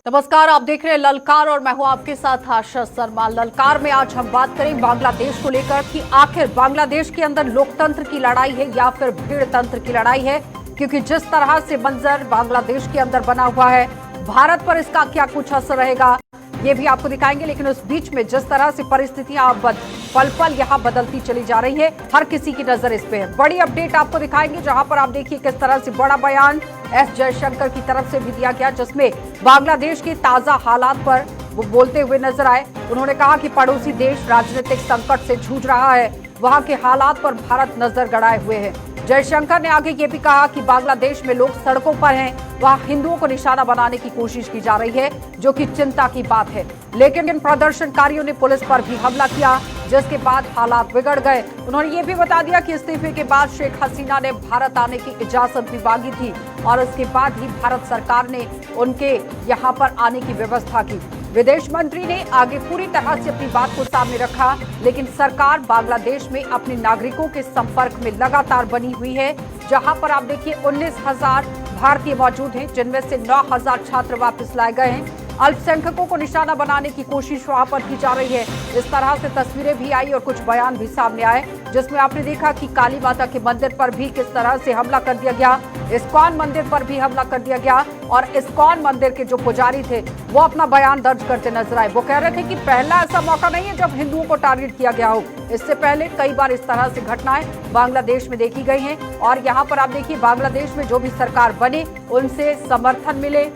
नमस्कार, आप देख रहे हैं ललकार और मैं हूं आपके साथ आशा शर्मा। ललकार में आज हम बात करें बांग्लादेश को लेकर कि आखिर बांग्लादेश के अंदर लोकतंत्र की लड़ाई है या फिर भीड़ तंत्र की लड़ाई है, क्योंकि जिस तरह से मंजर बांग्लादेश के अंदर बना हुआ है, भारत पर इसका क्या कुछ असर रहेगा ये भी आपको दिखाएंगे। लेकिन उस बीच में जिस तरह से परिस्थितियां पल पल यहाँ बदलती चली जा रही है, हर किसी की नजर इस पे है। बड़ी अपडेट आपको दिखाएंगे, जहां पर आप देखिए किस तरह से बड़ा बयान एस जयशंकर की तरफ से भी दिया गया, जिसमें बांग्लादेश के ताजा हालात पर वो बोलते हुए नजर आए। उन्होंने कहा कि पड़ोसी देश राजनीतिक संकट से जूझ रहा है, वहां के हालात पर भारत नजर गड़ाए हुए है। जयशंकर ने आगे ये भी कहा कि बांग्लादेश में लोग सड़कों पर हैं, वहां हिंदुओं को निशाना बनाने की कोशिश की जा रही है, जो कि चिंता की बात है। लेकिन इन प्रदर्शनकारियों ने पुलिस पर भी हमला किया, जिसके बाद हालात बिगड़ गए। उन्होंने ये भी बता दिया कि इस्तीफे के बाद शेख हसीना ने भारत आने की इजाजत भी मांगी थी और उसके बाद ही भारत सरकार ने उनके यहाँ पर आने की व्यवस्था की। विदेश मंत्री ने आगे पूरी तरह से अपनी बात को सामने रखा, लेकिन सरकार बांग्लादेश में अपने नागरिकों के संपर्क में लगातार बनी हुई है, जहां पर आप देखिए 19,000 भारतीय मौजूद हैं, जिनमें से 9,000 छात्र वापस लाए गए हैं। अल्पसंख्यकों को निशाना बनाने की कोशिश वहां पर की जा रही है। इस तरह से तस्वीरें भी आई और कुछ बयान भी सामने आए, जिसमें आपने देखा कि काली माता के मंदिर पर भी किस तरह से हमला कर दिया गया, इस्कॉन मंदिर पर भी हमला कर दिया गया और इस्कॉन मंदिर के जो पुजारी थे वो अपना बयान दर्ज करते नजर आए। वो कह रहे थे कि पहला ऐसा मौका नहीं है जब हिंदुओं को टारगेट किया गया हो, इससे पहले कई बार इस तरह से घटनाएं बांग्लादेश में देखी गई हैं। और यहाँ पर आप देखिए बांग्लादेश में जो भी सरकार बने उनसे समर्थन मिले,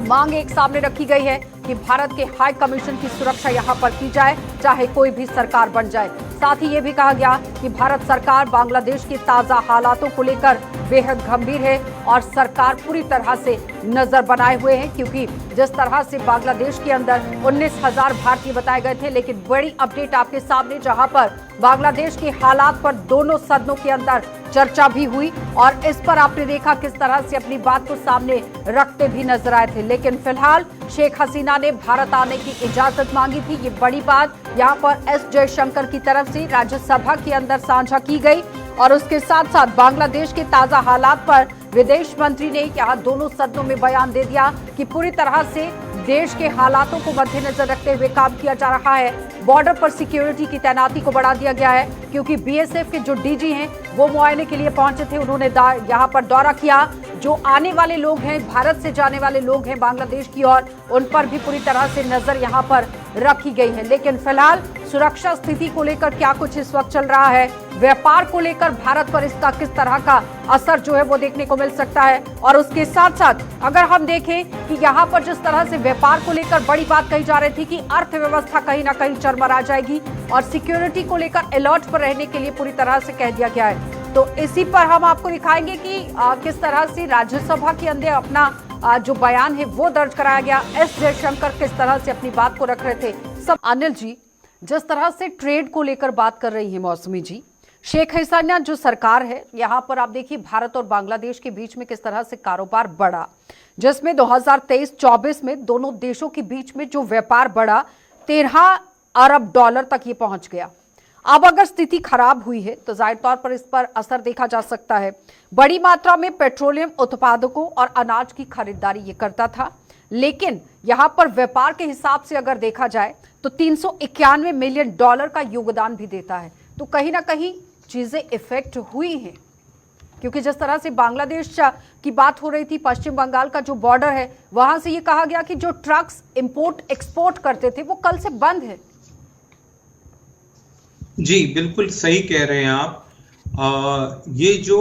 मांग एक सामने रखी गई है कि भारत के हाई कमीशन की सुरक्षा यहां पर की जाए, चाहे कोई भी सरकार बन जाए। साथ ही ये भी कहा गया कि भारत सरकार बांग्लादेश के ताजा हालातों को लेकर बेहद गंभीर है और सरकार पूरी तरह से नजर बनाए हुए है, क्योंकि जिस तरह से बांग्लादेश के अंदर 19,000 भारतीय बताए गए थे। लेकिन बड़ी अपडेट आपके सामने, जहां पर बांग्लादेश के हालात पर दोनों सदनों के अंदर चर्चा भी हुई और इस पर आपने देखा किस तरह से अपनी बात को सामने रखते भी नजर आए थे। लेकिन फिलहाल शेख हसीना ने भारत आने की इजाजत मांगी थी। ये बड़ी बात यहाँ पर एस जयशंकर की तरफ से राज्यसभा के अंदर साझा की गई और उसके साथ साथ बांग्लादेश के ताजा हालात पर विदेश मंत्री ने यहाँ दोनों सदनों में बयान दे दिया कि पूरी तरह से देश के हालातों को मद्देनजर रखते हुए काम किया जा रहा है। बॉर्डर पर सिक्योरिटी की तैनाती को बढ़ा दिया गया है, क्योंकि बीएसएफ के जो डीजी हैं वो मुआयने के लिए पहुंचे थे। उन्होंने यहाँ पर दौरा किया। जो आने वाले लोग हैं, भारत से जाने वाले लोग हैं बांग्लादेश की ओर, उन पर भी पूरी तरह से नजर यहाँ पर रखी गई है। लेकिन फिलहाल सुरक्षा स्थिति को लेकर क्या कुछ इस वक्त चल रहा है, व्यापार को लेकर भारत पर इसका किस तरह का असर जो है वो देखने को मिल सकता है। और उसके साथ साथ अगर हम देखें कि यहाँ पर जिस तरह से व्यापार को लेकर बड़ी बात कही जा रही थी कि अर्थव्यवस्था कहीं ना कहीं चरमरा जाएगी और सिक्योरिटी को लेकर अलर्ट पर रहने के लिए पूरी तरह से कह दिया गया है, तो इसी पर हम आपको दिखाएंगे कि किस तरह से राज्यसभा के अंदर अपना जो बयान है वो दर्ज कराया गया। एस जयशंकर किस तरह से अपनी बात को रख रहे थे सब। अनिल जी, जिस तरह से ट्रेड को लेकर बात कर रही है मौसमी जी, शेख हसीना जो सरकार है यहाँ पर आप देखिए भारत और बांग्लादेश के बीच में किस तरह से कारोबार बढ़ा, जिसमें 2023-24 में दोनों देशों के बीच में जो व्यापार बढ़ा 13 अरब डॉलर तक ये पहुंच गया। अब अगर स्थिति खराब हुई है तो जाहिर तौर पर इस पर असर देखा जा सकता है। बड़ी मात्रा में पेट्रोलियम उत्पादकों और अनाज की खरीदारी ये करता था, लेकिन यहां पर व्यापार के हिसाब से अगर देखा जाए तो 391 मिलियन डॉलर का योगदान भी देता है। तो कहीं ना कहीं चीजें इफेक्ट हुई हैं, क्योंकि जिस तरह से बांग्लादेश की बात हो रही थी, पश्चिम बंगाल का जो बॉर्डर है वहां से ये कहा गया कि जो ट्रक्स इंपोर्ट एक्सपोर्ट करते थे वो कल से बंद है। जी बिल्कुल सही कह रहे हैं आप। ये जो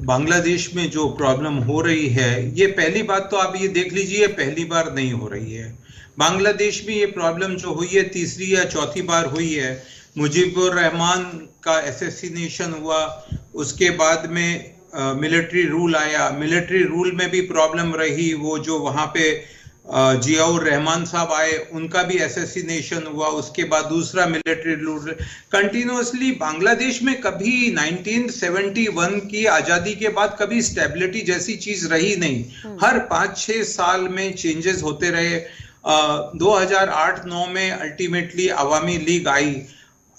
बांग्लादेश में जो प्रॉब्लम हो रही है, ये पहली बात तो आप ये देख लीजिए पहली बार नहीं हो रही है। बांग्लादेश में ये प्रॉब्लम जो हुई है तीसरी या चौथी बार हुई है। मुजीबुर रहमान का असैसिनेशन हुआ, उसके बाद में मिलिट्री रूल आया, मिलिट्री रूल में भी प्रॉब्लम रही। वो जो वहाँ पे जियाउर रहमान साहब आए, उनका भी असैसिनेशन हुआ, उसके बाद दूसरा मिलिट्री रूल। कंटिन्यूअसली बांग्लादेश में कभी 1971 की आज़ादी के बाद कभी स्टेबिलिटी जैसी चीज रही नहीं। हर 5-6 साल में चेंजेस होते रहे। 2008-9 में अल्टीमेटली अवामी लीग आई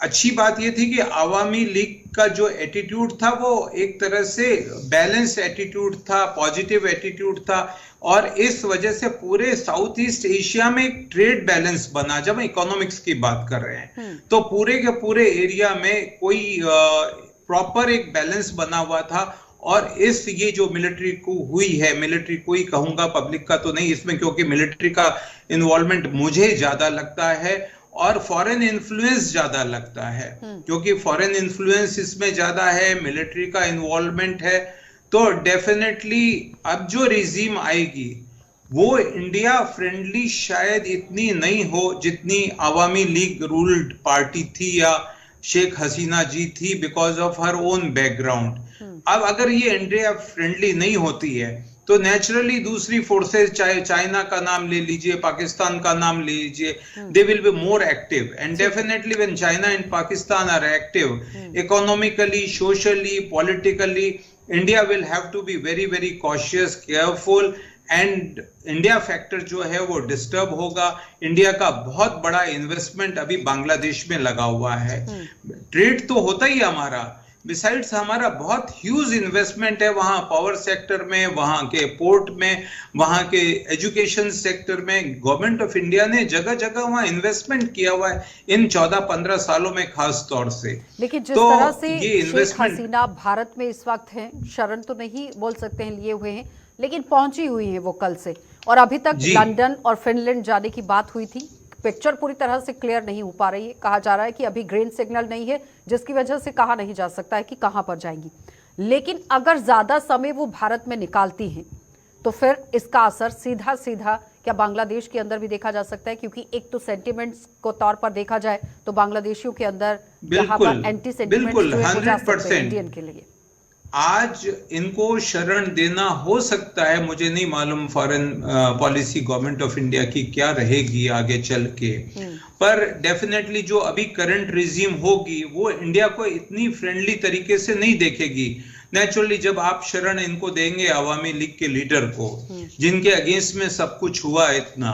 अच्छी बात ये थी कि आवामी लीग का जो एटीट्यूड था वो एक तरह से बैलेंस एटीट्यूड था, पॉजिटिव एटीट्यूड था, और इस वजह से पूरे साउथ ईस्ट एशिया में एक ट्रेड बैलेंस बना। जब हम इकोनॉमिक्स की बात कर रहे हैं तो पूरे के पूरे एरिया में कोई प्रॉपर एक बैलेंस बना हुआ था। और ये जो मिलिट्री को हुई है, मिलिट्री को ही कहूंगा, पब्लिक का तो नहीं इसमें, क्योंकि मिलिट्री का इन्वॉल्वमेंट मुझे ज्यादा लगता है और फॉरेन इन्फ्लुएंस ज्यादा लगता है, क्योंकि फॉरेन इन्फ्लुएंस इसमें ज्यादा है, मिलिट्री का इन्वॉल्वमेंट है। तो डेफिनेटली अब जो रिजीम आएगी वो इंडिया फ्रेंडली शायद इतनी नहीं हो जितनी आवामी लीग रूल्ड पार्टी थी या शेख हसीना जी थी, because of her own background. अब अगर ये इंडिया फ्रेंडली नहीं होती है तो नेचुरली दूसरी फोर्सेस, चाहे चाइना का नाम ले लीजिए, पाकिस्तान का नाम ले लीजिए, they will be more active. And definitely when China and Pakistan are active economically, socially, politically, India will have to be very very cautious, careful, and India factor जो है वो डिस्टर्ब होगा। इंडिया का बहुत बड़ा इन्वेस्टमेंट अभी बांग्लादेश में लगा हुआ है। ट्रेड तो होता ही हमारा, बिसाइड्स हमारा बहुत ह्यूज इन्वेस्टमेंट है वहां पावर सेक्टर में, वहां के पोर्ट में, वहां के एजुकेशन सेक्टर में। गवर्नमेंट ऑफ इंडिया ने जगह जगह वहां इन्वेस्टमेंट किया हुआ है इन 14-15 सालों में खास तौर से। लेकिन जिस तरह से शेख हसीना भारत में इस वक्त हैं, शरण तो नहीं बोल सकते हैं लिए हुए हैं, लेकिन पहुंची हुई है वो कल से, और अभी तक लंदन और फिनलैंड जाने की बात हुई थी। पिक्चर पूरी तरह से क्लियर नहीं हो पा रही है। कहा जा रहा है कि अभी ग्रीन सिग्नल नहीं है, जिसकी वजह से कहा नहीं जा सकता है कि कहां पर जाएंगी। लेकिन अगर ज्यादा समय वो भारत में निकालती हैं तो फिर इसका असर सीधा सीधा क्या बांग्लादेश के अंदर भी देखा जा सकता है? क्योंकि एक तो सेंटिमेंट्स को तौर पर देखा जाए तो बांग्लादेशियों के अंदर यहाँ पर एंटी सेंटिमेंट्स हो जा सकते हैं इंडियन के लिए। आज इनको शरण देना हो सकता है, मुझे नहीं मालूम foreign policy government of India की क्या रहेगी आगे चल के, पर डेफिनेटली जो अभी करंट रिजीम होगी वो इंडिया को इतनी फ्रेंडली तरीके से नहीं देखेगी। नेचुरली जब आप शरण इनको देंगे आवामी लीग के लीडर को, जिनके अगेंस्ट में सब कुछ हुआ इतना,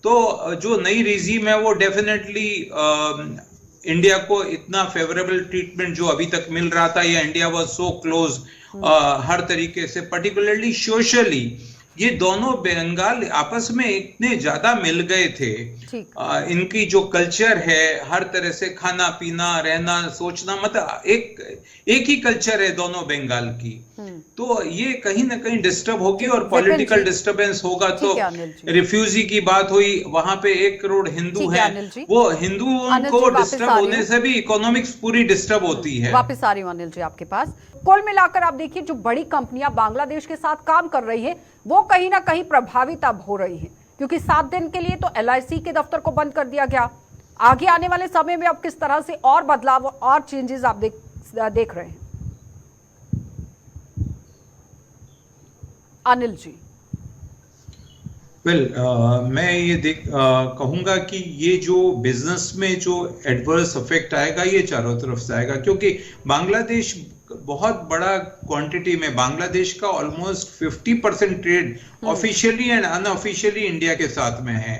तो जो नई रिजीम है वो डेफिनेटली इंडिया को इतना फेवरेबल ट्रीटमेंट जो अभी तक मिल रहा था, या India was so close her तरीके से, पर्टिकुलरली सोशली, ये दोनों बंगाल आपस में इतने ज्यादा मिल गए थे। इनकी जो कल्चर है, हर तरह से खाना पीना, रहना, सोचना, मतलब एक ही कल्चर है दोनों बंगाल की। तो ये कहीं ना कहीं डिस्टर्ब होगी और पॉलिटिकल डिस्टर्बेंस होगा। तो रिफ्यूजी की बात हुई, वहां पे 1 करोड़ हिंदू हैं, वो हिंदुओं को डिस्टर्ब होने से भी इकोनॉमिक्स पूरी डिस्टर्ब होती है। वापस आ रही हूं अनिल जी आपके पास। कुल मिलाकर आप देखिए, जो बड़ी कंपनियां बांग्लादेश के साथ काम कर रही है वो कहीं ना कहीं प्रभावित अब हो रही है, क्योंकि 7 दिन के लिए तो LIC के दफ्तर को बंद कर दिया गया। आगे आने वाले समय में अब किस तरह से और बदलाव और चेंजेस आप देख रहे हैं अनिल जी? मैं ये कहूंगा कि ये जो बिजनेस में जो एडवर्स इफेक्ट आएगा ये चारों तरफ से आएगा, क्योंकि बांग्लादेश बहुत बड़ा क्वांटिटी में, बांग्लादेश का almost 50% trade officially and unofficially India के साथ में है।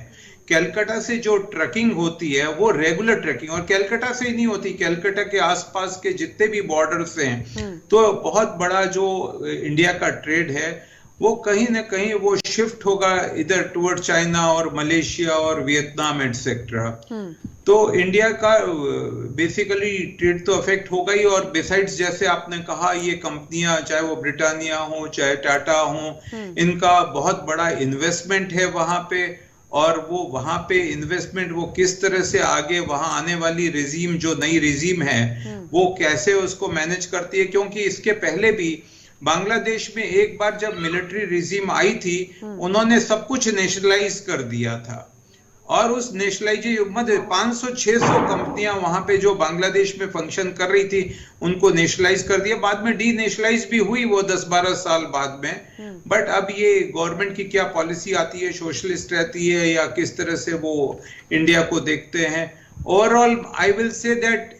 कलकत्ता से जो ट्रकिंग होती है वो रेगुलर ट्रकिंग, और कलकत्ता से ही नहीं होती, कलकत्ता के आसपास के जितने भी बॉर्डर्स हैं, तो बहुत बड़ा जो इंडिया का ट्रेड है वो कहीं ना कहीं वो शिफ्ट होगा इधर टुवर्ड चाइना और मलेशिया और वियतनाम एटसेट्रा। तो इंडिया का बेसिकली ट्रेड तो अफेक्ट होगा ही, और बिसाइड्स जैसे आपने कहा, ये कंपनियां चाहे वो ब्रिटानिया हो चाहे टाटा हो, इनका बहुत बड़ा इन्वेस्टमेंट है वहां पे, और वो वहां पे इन्वेस्टमेंट वो किस तरह से आगे वहां आने वाली रिजीम, जो नई रिजीम है, वो कैसे उसको मैनेज करती है। क्योंकि इसके पहले भी बांग्लादेश में एक बार जब मिलिट्री रिजीम आई थी, उन्होंने सब कुछ नेशनलाइज कर दिया था, और उस नेशनलाइजेशन में 500-600 कंपनियां वहां पे जो बांग्लादेश में फंक्शन कर रही थी उनको नेशनलाइज कर दिया। बाद में डी नेशनलाइज भी हुई वो 10-12 साल बाद में। बट अब ये गवर्नमेंट की क्या पॉलिसी आती है, सोशलिस्ट रहती है या किस तरह से वो इंडिया को देखते हैं। Overall, I will say that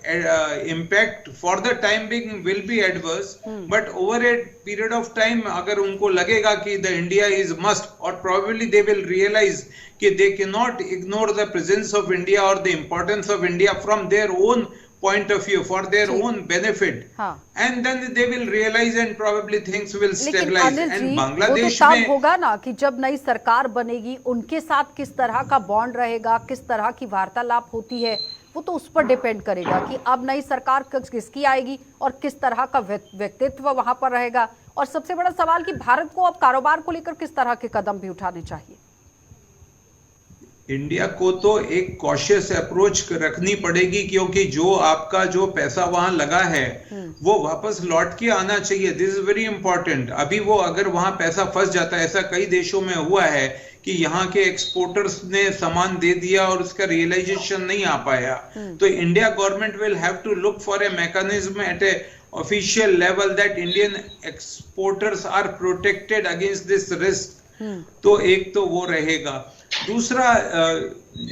impact for the time being will be adverse, but over a period of time, अगर उनको लगेगा कि the India is must, or probably they will realize कि they cannot ignore the presence of India or the importance of India from their own point of view, for their ji. own benefit, हाँ। and then they will realize and probably things will लेकिन stabilize. Anil And जी, वो तो बांग्लादेश तब में होगा ना कि जब नई सरकार बनेगी, उनके साथ किस तरह का बॉन्ड रहेगा, किस तरह की वार्तालाप होती है, वो तो उस पर डिपेंड करेगा कि अब नई सरकार किसकी आएगी और किस तरह का व्यक्तित्व वहां पर रहेगा। और सबसे बड़ा सवाल कि भारत को अब कारोबार को लेकर किस तरह के कदम भी उठाने चाहिए। इंडिया को तो एक कॉशियस अप्रोच रखनी पड़ेगी, क्योंकि जो आपका जो पैसा वहां लगा है वो वापस लौट के आना चाहिए। This is very important. अभी वो अगर वहां पैसा फंस जाता है, ऐसा कई देशों में हुआ है कि यहाँ के एक्सपोर्टर्स ने सामान दे दिया और उसका रियलाइजेशन नहीं आ पाया, तो India government will have to look for a mechanism at a official level that Indian exporters are protected against this risk. तो एक तो वो रहेगा। दूसरा,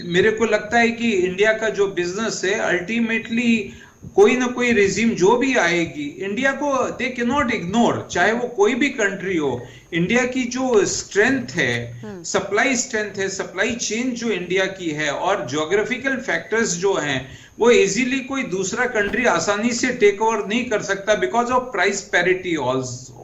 मेरे को लगता है कि इंडिया का जो बिजनेस है, अल्टीमेटली कोई ना कोई रिजीम जो भी आएगी, इंडिया को दे कैन नॉट इग्नोर, चाहे वो कोई भी कंट्री हो। इंडिया की जो स्ट्रेंथ है, सप्लाई स्ट्रेंथ है, सप्लाई चेन जो इंडिया की है, और ज्योग्राफिकल फैक्टर्स जो हैं, वो इजीली कोई दूसरा कंट्री आसानी से टेक ओवर नहीं कर सकता because of price parity also.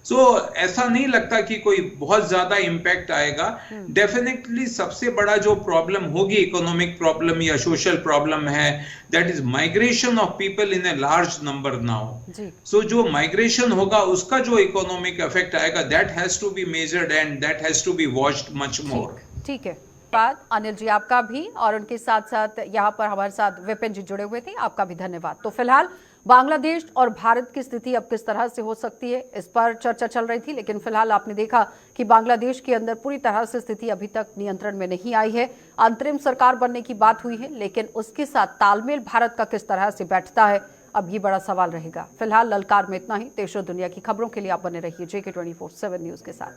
So ऐसा नहीं लगता कि कोई बहुत ज्यादा इंपैक्ट आएगा। डेफिनेटली सबसे बड़ा जो प्रॉब्लम होगी, इकोनॉमिक प्रॉब्लम या सोशल प्रॉब्लम है, that is migration of people in a large number now. So जो माइग्रेशन होगा उसका जो इकोनॉमिक इफेक्ट आएगा, that has to be measured and that has to be watched much more. ठीक है, धन्यवाद अनिल जी आपका भी, और उनके साथ साथ यहाँ पर हमारे साथ विपिन जी जुड़े हुए थे, आपका भी धन्यवाद। तो फिलहाल बांग्लादेश और भारत की स्थिति अब किस तरह से हो सकती है, इस पर चर्चा चल रही थी, लेकिन फिलहाल आपने देखा कि बांग्लादेश के अंदर पूरी तरह से स्थिति अभी तक नियंत्रण में नहीं आई है। अंतरिम सरकार बनने की बात हुई है, लेकिन उसके साथ तालमेल भारत का किस तरह से बैठता है, अब ये बड़ा सवाल रहेगा। फिलहाल ललकार में इतना ही। देश और दुनिया की खबरों के लिए आप बने रहिए JK24/7 न्यूज के साथ।